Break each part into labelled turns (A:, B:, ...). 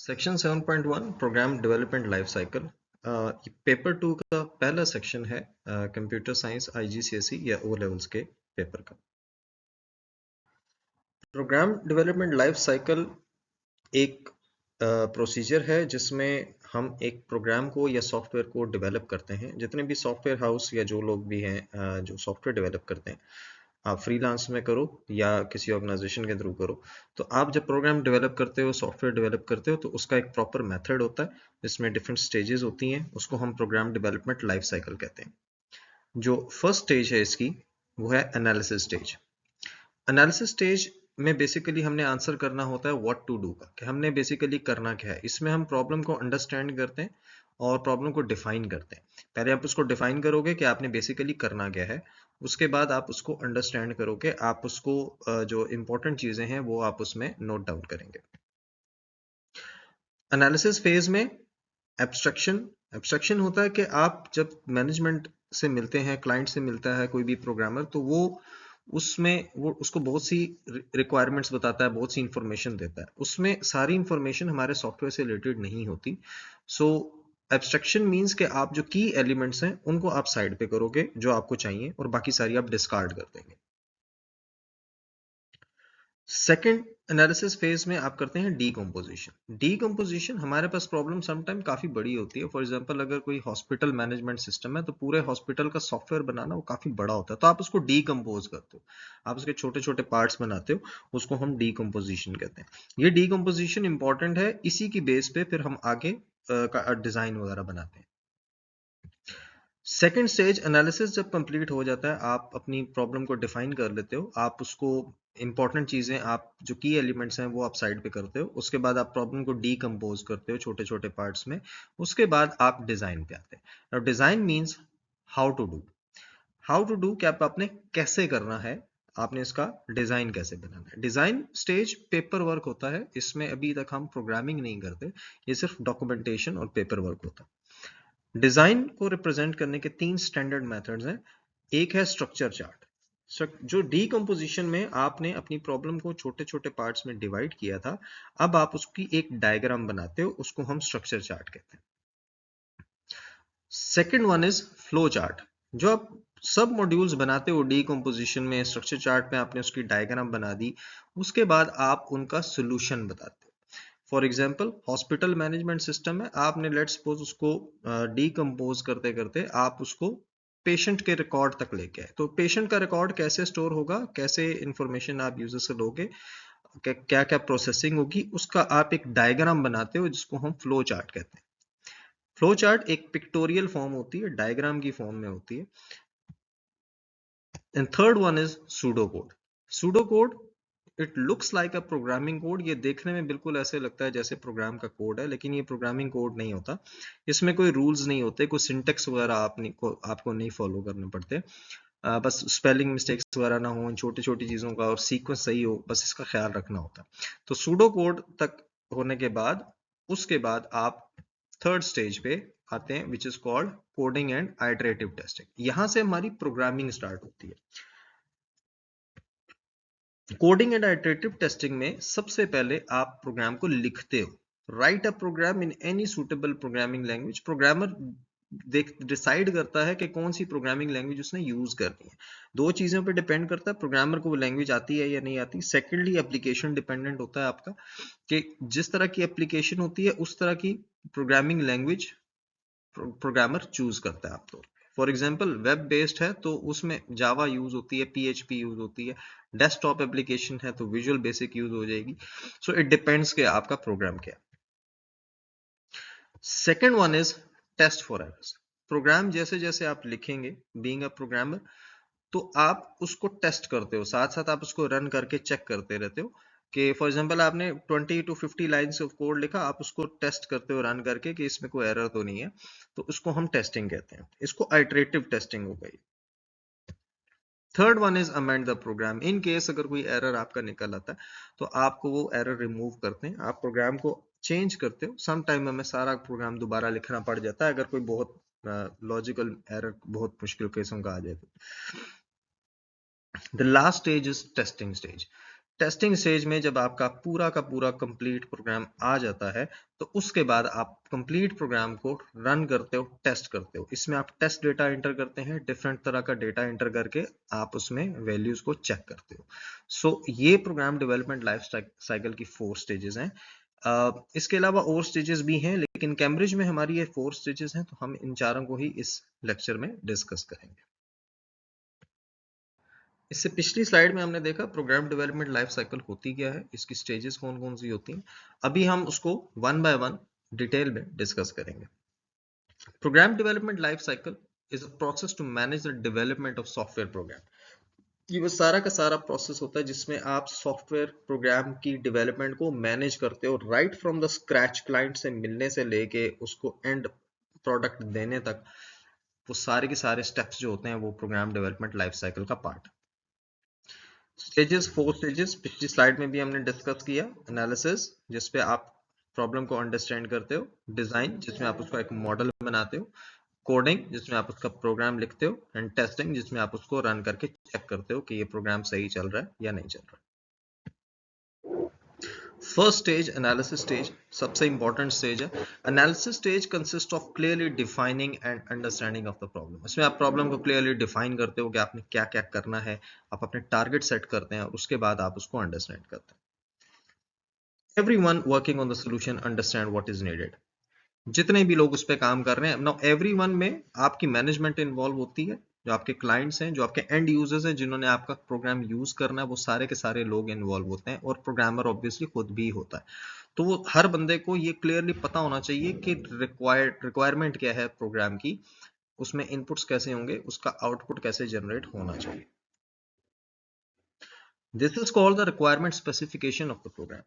A: Section 7.1 program development life cycle paper 2 का पहला सेक्शन है कंप्यूटर साइंस आईजीसीएसई या ओ लेवल्स के पेपर का। प्रोग्राम डेवलपमेंट लाइफ साइकिल एक प्रोसीजर है जिसमें हम एक प्रोग्राम को या सॉफ्टवेयर को डेवलप करते हैं। जितने भी सॉफ्टवेयर हाउस या जो लोग भी हैं जो सॉफ्टवेयर डेवलप करते हैं, आप फ्रीलांस में करो या किसी ऑर्गेनाइजेशन के थ्रू करो, तो आप जब प्रोग्राम डेवलप करते हो, सॉफ्टवेयर डेवलप करते हो, तो उसका एक प्रॉपर मेथड होता है जिसमें डिफरेंट स्टेजेस होती हैं। उसको हम प्रोग्राम डेवलपमेंट लाइफ साइकिल कहते हैं। जो फर्स्ट स्टेज है इसकी, वो है एनालिसिस स्टेज। एनालिसिस स्टेज में बेसिकली हमने आंसर करना होता है व्हाट टू डू का, कि हमने बेसिकली करना क्या है। इसमें हम प्रॉब्लम को अंडरस्टैंड करते हैं और प्रॉब्लम को डिफाइन करते हैं। पहले आप उसको डिफाइन करोगे कि आपने बेसिकली करना क्या है, उसके बाद आप उसको अंडरस्टैंड करोगे, आप उसको जो इंपॉर्टेंट चीजें हैं वो आप उसमें नोट डाउन करेंगे। एनालिसिस फेज में एब्स्ट्रक्शन होता है कि आप जब मैनेजमेंट से मिलते हैं, क्लाइंट से मिलता है कोई भी प्रोग्रामर, तो वो उसको बहुत सी रिक्वायरमेंट्स बताता है, बहुत सी इंफॉर्मेशन देता है। उसमें सारी इंफॉर्मेशन हमारे सॉफ्टवेयर से रिलेटेड नहीं होती। सो एब्स्ट्रक्शन मीन्स कि आप जो की एलिमेंट्स हैं उनको आप साइड पे करोगे जो आपको चाहिए, और बाकी सारी आप डिस्कार्ड कर देंगे। सेकेंड एनालिसिस फेज में आप करते हैं डीकम्पोजिशन। डीकम्पोजिशन हमारे पास प्रॉब्लम समटाइम काफी बड़ी होती है। फॉर एग्जांपल, अगर कोई हॉस्पिटल मैनेजमेंट सिस्टम है तो पूरे हॉस्पिटल का सॉफ्टवेयर बनाना वो काफी बड़ा होता है, तो आप उसको डीकम्पोज करते हो, आप उसके छोटे छोटे पार्ट्स बनाते हो, उसको हम डीकम्पोजिशन कहते हैं। ये डीकम्पोजिशन इंपॉर्टेंट है, इसी की बेस पे फिर हम आगे का डिजाइन वगैरह बनाते हैं। सेकेंड स्टेज एनालिसिस जब कंप्लीट हो जाता है, आप अपनी प्रॉब्लम को डिफाइन कर लेते हो, आप उसको इंपॉर्टेंट चीजें, आप जो की एलिमेंट्स हैं वो आप साइड पे करते हो, उसके बाद आप प्रॉब्लम को डीकम्पोज करते हो छोटे छोटे पार्ट्स में, उसके बाद आप डिजाइन पे आते हैं। और design means how to do कि आपने कैसे करना है, आपने इसका डिजाइन कैसे बनाना है। डिजाइन स्टेज पेपर वर्क होता है, इसमें अभी तक हम प्रोग्रामिंग नहीं करते, ये सिर्फ डॉक्यूमेंटेशन और पेपर वर्क होता है। डिजाइन को रिप्रेजेंट करने के 3 स्टैंडर्ड मेथड्स हैं। एक है स्ट्रक्चर चार्ट, जो डीकम्पोजिशन में आपने अपनी प्रॉब्लम को छोटे छोटे पार्ट्स में डिवाइड किया था, अब आप उसकी एक डायग्राम बनाते हो, उसको हम स्ट्रक्चर चार्ट कहते हैं। Second one is flow chart. जो आप सब मॉड्यूल्स बनाते हो डीकम्पोजिशन में, स्ट्रक्चर चार्ट में आपने उसकी डायग्राम बना दी, उसके बाद आप उनका सोल्यूशन बताते हो। For example, hospital management system है, आपने लेट सपोज उसको डीकम्पोज करते करते आप उसको पेशेंट के रिकॉर्ड तक लेके आए, तो पेशेंट का रिकॉर्ड कैसे स्टोर होगा, कैसे इंफॉर्मेशन आप यूजर से लोगे, क्या क्या प्रोसेसिंग होगी, उसका आप एक डायग्राम बनाते हो जिसको हम फ्लो चार्ट कहते हैं। फ्लो चार्ट एक पिक्टोरियल फॉर्म होती है, डायग्राम की फॉर्म में होती है। And third one is pseudo code. Pseudo code, it looks like a programming code. ये देखने में बिल्कुल ऐसे लगता है जैसे प्रोग्राम का कोड है, लेकिन ये प्रोग्रामिंग कोड नहीं होता। इसमें कोई रूल्स नहीं होते, कोई सिंटेक्स वगैरह आपको नहीं फॉलो करने पड़ते। बस स्पेलिंग मिस्टेक्स वगैरह ना हो, छोटी छोटी चीजों का और सीक्वेंस सही हो, बस इसका ख्याल रखना होता है। तो सूडो कोड तक होने के बाद, उसके बाद आप थर्ड स्टेज पे आते हैं, which is called coding and iterative testing. यहां से हमारी प्रोग्रामिंग स्टार्ट होती है। कोडिंग एंड आइटरेटिव टेस्टिंग में सबसे पहले आप प्रोग्राम को लिखते हो। Write a program in any suitable programming language. Programmer decide करता है कि कौन सी प्रोग्रामिंग लैंग्वेज उसने यूज करनी है। दो चीजों पे डिपेंड करता है, प्रोग्रामर को वो लैंग्वेज आती है या नहीं आती। सेकेंडली, एप्लीकेशन डिपेंडेंट होता है आपका, कि जिस तरह की एप्लीकेशन होती है उस तरह की प्रोग्रामिंग लैंग्वेज प्रोग्रामर चूज करता है आपको। फॉर एग्जाम्पल, वेब बेस्ड है तो उसमें जावा यूज होती है, पीएचपी यूज होती है। डेस्कटॉप एप्लीकेशन है तो विजुअल बेसिक यूज हो जाएगी। सो इट डिपेंड्स कि आपका प्रोग्राम क्या है। Second one is test for errors. Program जैसे जैसे आप लिखेंगे, बीइंग अ प्रोग्रामर, तो आप उसको टेस्ट करते हो, साथ साथ आप उसको रन करके चेक करते रहते हो कि फॉर एग्जांपल आपने 20 to 50 लाइन्स ऑफ कोड लिखा, आप उसको टेस्ट करते हो रन करके कि इसमें कोई एरर तो नहीं है, तो उसको हम टेस्टिंग कहते हैं। इसको आइटरेटिव टेस्टिंग हो गई। Third one is amend the program. In case अगर कोई एरर आपका निकल आता है तो आपको वो एरर रिमूव करते हैं, आप प्रोग्राम को चेंज करते हो। सम टाइम हमें सारा प्रोग्राम दोबारा लिखना पड़ जाता है अगर कोई बहुत लॉजिकल एरर बहुत मुश्किल केसों का आ जाए तो। The last stage is testing stage. Testing stage में जब आपका पूरा का पूरा कंप्लीट प्रोग्राम आ जाता है तो उसके बाद आप कंप्लीट प्रोग्राम को रन करते हो, टेस्ट करते हो। इसमें आप टेस्ट डेटा एंटर करते हैं, डिफरेंट तरह का डेटा एंटर करके आप उसमें वैल्यूज को चेक करते हो। सो ये प्रोग्राम डेवलपमेंट लाइफ साइकिल की 4 स्टेजेस हैं। इसके अलावा और स्टेजेस भी हैं, लेकिन कैम्ब्रिज में हमारी ये 4 स्टेजेस हैं, तो हम इन चारों को ही इस लेक्चर में डिस्कस करेंगे। इससे पिछली स्लाइड में हमने देखा प्रोग्राम डेवलपमेंट लाइफ साइकिल होती क्या है, इसकी स्टेजेस कौन कौन सी होती हैं। अभी हम उसको वन बाय वन डिटेल में डिस्कस करेंगे। Program development life cycle is a process to manage the development of software program. ये वो सारा का सारा प्रोसेस होता है जिसमें आप सॉफ्टवेयर प्रोग्राम की डेवलपमेंट को मैनेज करते हो, right from the scratch, client से मिलने से लेके उसको एंड प्रोडक्ट देने तक। वो सारे के सारे स्टेप्स जो होते हैं वो प्रोग्राम डेवलपमेंट लाइफ साइकिल का पार्ट है। स्टेजेस, 4 स्टेजेस पिछली स्लाइड में भी हमने डिस्कस किया। एनालिसिस, जिसपे आप प्रॉब्लम को अंडरस्टैंड करते हो। डिजाइन, जिसमें आप उसका एक मॉडल बनाते हो। कोडिंग, जिसमें आप उसका प्रोग्राम लिखते हो। एंड टेस्टिंग, जिसमें आप उसको रन करके चेक करते हो कि ये प्रोग्राम सही चल रहा है या नहीं चल रहा है। फर्स्ट स्टेज, एनालिसिस स्टेज, सबसे इंपॉर्टेंट स्टेज है। Analysis stage consist of clearly defining and understanding of the problem. इसमें आप प्रॉब्लम को क्लियरली डिफाइन करते हो कि आपने क्या क्या करना है, आप अपने टारगेट सेट करते हैं और उसके बाद आप उसको अंडरस्टैंड करते हैं। Everyone working on the solution understand what is needed. जितने भी लोग उस पर काम कर रहे हैं, नाउ एवरीवन में आपकी मैनेजमेंट इन्वॉल्व होती है। जो आपके क्लाइंट्स हैं, जो आपके एंड यूजर्स हैं, जिन्होंने आपका प्रोग्राम यूज करना है, वो सारे के सारे लोग इन्वॉल्व होते हैं और प्रोग्रामर ऑब्वियसली खुद भी होता है। तो वो हर बंदे को ये क्लियरली पता होना चाहिए कि रिक्वायरमेंट क्या है प्रोग्राम की, उसमें इनपुट्स कैसे होंगे, उसका आउटपुट कैसे जनरेट होना चाहिए। This is called the requirement specification of the program.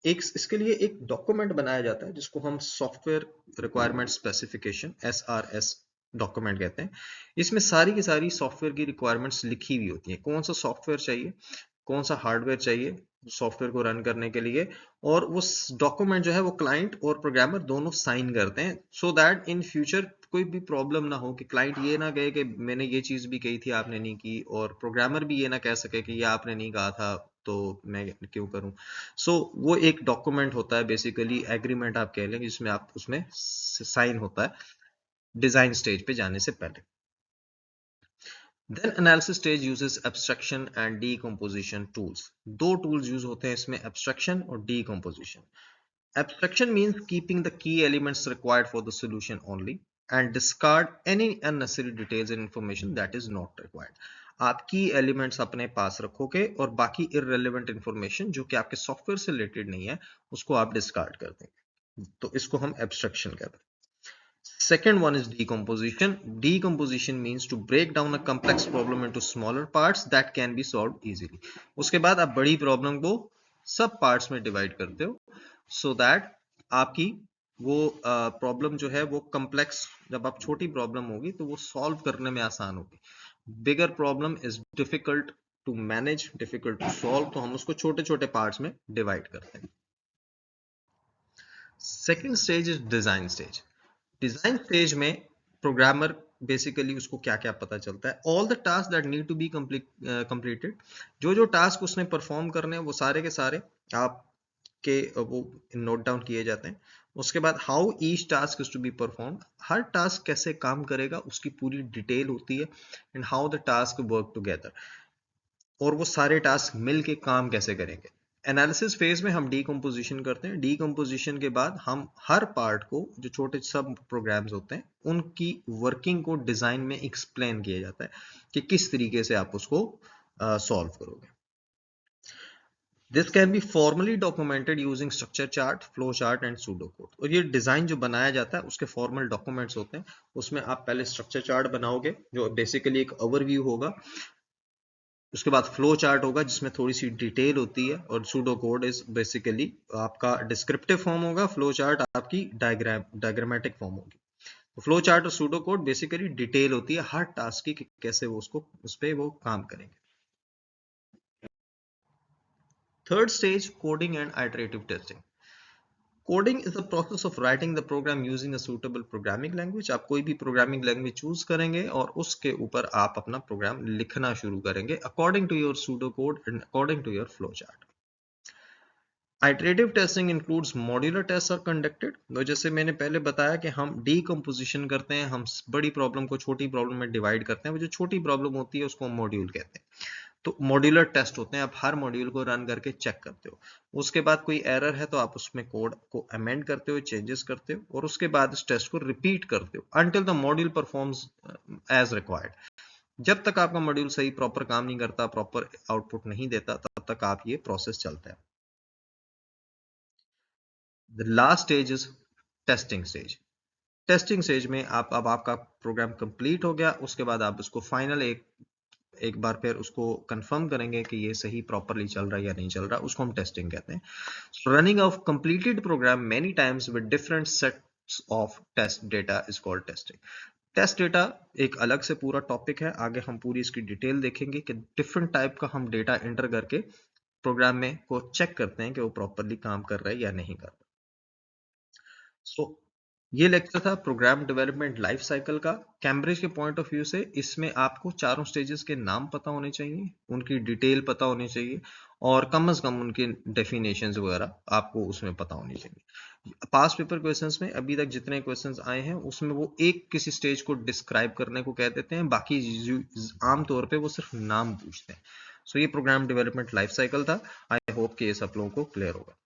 A: एक इसके लिए एक डॉक्यूमेंट बनाया जाता है जिसको हम software requirement specification SRS document कहते हैं। इसमें सारी की सारी सॉफ्टवेयर की रिक्वायरमेंट्स लिखी हुई होती है। कौन सा सॉफ्टवेयर चाहिए, कौन सा हार्डवेयर चाहिए सॉफ्टवेयर को रन करने के लिए, और वो डॉक्यूमेंट जो है वो क्लाइंट और प्रोग्रामर दोनों साइन करते हैं, सो दैट इन फ्यूचर कोई भी प्रॉब्लम ना हो कि क्लाइंट ये ना कहे कि मैंने ये चीज भी कही थी आपने नहीं की, और प्रोग्रामर भी ये ना कह सके कि ये आपने नहीं कहा था तो मैं क्यों करूं। सो वो एक डॉक्यूमेंट होता है, बेसिकली एग्रीमेंट आप कह लें, जिसमें आप उसमें साइन होता है डिजाइन स्टेज पे जाने से पहले। Then analysis stage uses abstraction and decomposition tools. दो tools यूज होते हैं इसमें, abstraction और decomposition. Abstraction means keeping the key elements required for the solution only and discard any unnecessary details and information that is not required. आप की elements अपने पास रखोगे और बाकी इररेलेवेंट इंफॉर्मेशन जो कि आपके सॉफ्टवेयर से रिलेटेड नहीं है उसको आप डिस्कार्ड कर देंगे, तो इसको हम एब्स्ट्रैक्शन कहते हैं। Second one is decomposition. Decomposition means to break down a complex problem into smaller parts that can be solved easily. उसके बाद आप बड़ी प्रॉब्लम को सब पार्ट्स में डिवाइड करते हो, so that आपकी वो प्रॉब्लम जो है वो कम्प्लेक्स, जब आप छोटी प्रॉब्लम होगी तो वो सॉल्व करने में आसान होगी। Bigger problem is difficult to manage, difficult to solve, तो हम उसको छोटे छोटे पार्ट्स में डिवाइड करते हैं। Second stage is design stage. Design stage में प्रोग्रामर बेसिकली उसको क्या क्या पता चलता है, all the task that need to be completed. जो जो टास्क उसने परफॉर्म करने हैं वो सारे के सारे आपके वो नोट डाउन किए जाते हैं। उसके बाद how each task is to be perform, हर टास्क कैसे काम करेगा उसकी पूरी डिटेल होती है। And how the task work together, और वो सारे टास्क मिल के काम कैसे करेंगे। एनालिसिस फेज में हम डीकम्पोजिशन करते हैं। डीकम्पोजिशन के बाद हम हर पार्ट को, जो छोटे सब प्रोग्राम्स होते हैं, उनकी वर्किंग को डिजाइन में एक्सप्लेन किया जाता है कि किस तरीके से आप उसको सॉल्व करोगे। This can be formally documented using structure chart, flow chart and pseudo code. और ये डिजाइन जो बनाया जाता है उसके फॉर्मल डॉक्यूमेंट्स होते हैं। उसमें आप पहले स्ट्रक्चर चार्ट बनाओगे जो बेसिकली एक ओवरव्यू होगा, उसके बाद फ्लो चार्ट होगा जिसमें थोड़ी सी डिटेल होती है, और सूडो कोड इज बेसिकली आपका डिस्क्रिप्टिव फॉर्म होगा, फ्लो चार्ट आपकी डायग्रामेटिक फॉर्म होगी। तो फ्लो चार्ट और सूडो कोड बेसिकली डिटेल होती है हर टास्क की कि कैसे वो उसको उस पर वो काम करेंगे। Third stage coding and iterative testing. Coding is the process of writing the program using a suitable programming language. आप कोई भी प्रोग्रामिंग लैंग्वेज चूज करेंगे और उसके ऊपर आप अपना प्रोग्राम लिखना शुरू करेंगे according to your pseudo code and according to your flow chart. Iterative testing includes modular tests are conducted। तो जैसे मैंने पहले बताया कि हम डीकम्पोजिशन करते हैं, हम बड़ी प्रॉब्लम को छोटी प्रॉब्लम में डिवाइड करते हैं, वो जो छोटी प्रॉब्लम होती है उसको हम मॉड्यूल कहते हैं। तो मॉड्यूलर टेस्ट होते हैं, आप हर मॉड्यूल को रन करके चेक करते हो, उसके बाद कोई एरर है तो आप उसमें कोड को अमेंड करते हो, चेंजेस करते हो और उसके बाद इस टेस्ट को रिपीट करते हो until the module performs as required. जब तक आपका मॉड्यूल सही प्रॉपर काम नहीं करता, प्रॉपर आउटपुट नहीं देता, तब तक आप ये प्रोसेस चलता है। The last stage is testing stage. Testing stage में आप अब आपका प्रोग्राम कंप्लीट हो गया, उसके बाद आप उसको फाइनल एक बार फिर उसको कंफर्म करेंगे कि ये सही प्रॉपरली चल रहा है या नहीं चल रहा, उसको हम टेस्टिंग कहते हैं। Running of completed program many times with different sets of test data is called testing. Test data एक अलग से पूरा टॉपिक है, आगे हम पूरी इसकी डिटेल देखेंगे कि डिफरेंट टाइप का हम डेटा एंटर करके प्रोग्राम में को चेक करते हैं कि वो प्रॉपरली काम कर रहा है या नहीं कर रहा। सो ये लेक्चर था प्रोग्राम डेवलपमेंट लाइफ साइकिल का। कैम्ब्रिज के पॉइंट ऑफ व्यू से इसमें आपको चारों स्टेजेस के नाम पता होने चाहिए, उनकी डिटेल पता होनी चाहिए और कम से कम उनके डेफिनेशंस वगैरह आपको उसमें पता होनी चाहिए। पास्ट पेपर क्वेश्चंस में अभी तक जितने क्वेश्चंस आए हैं उसमें वो एक किसी स्टेज को डिस्क्राइब करने को कह देते हैं, बाकी आमतौर पे वो सिर्फ नाम पूछते हैं। सो ये प्रोग्राम डेवलपमेंट लाइफ साइकिल था। आई होप कि ये सब लोगों को क्लियर होगा।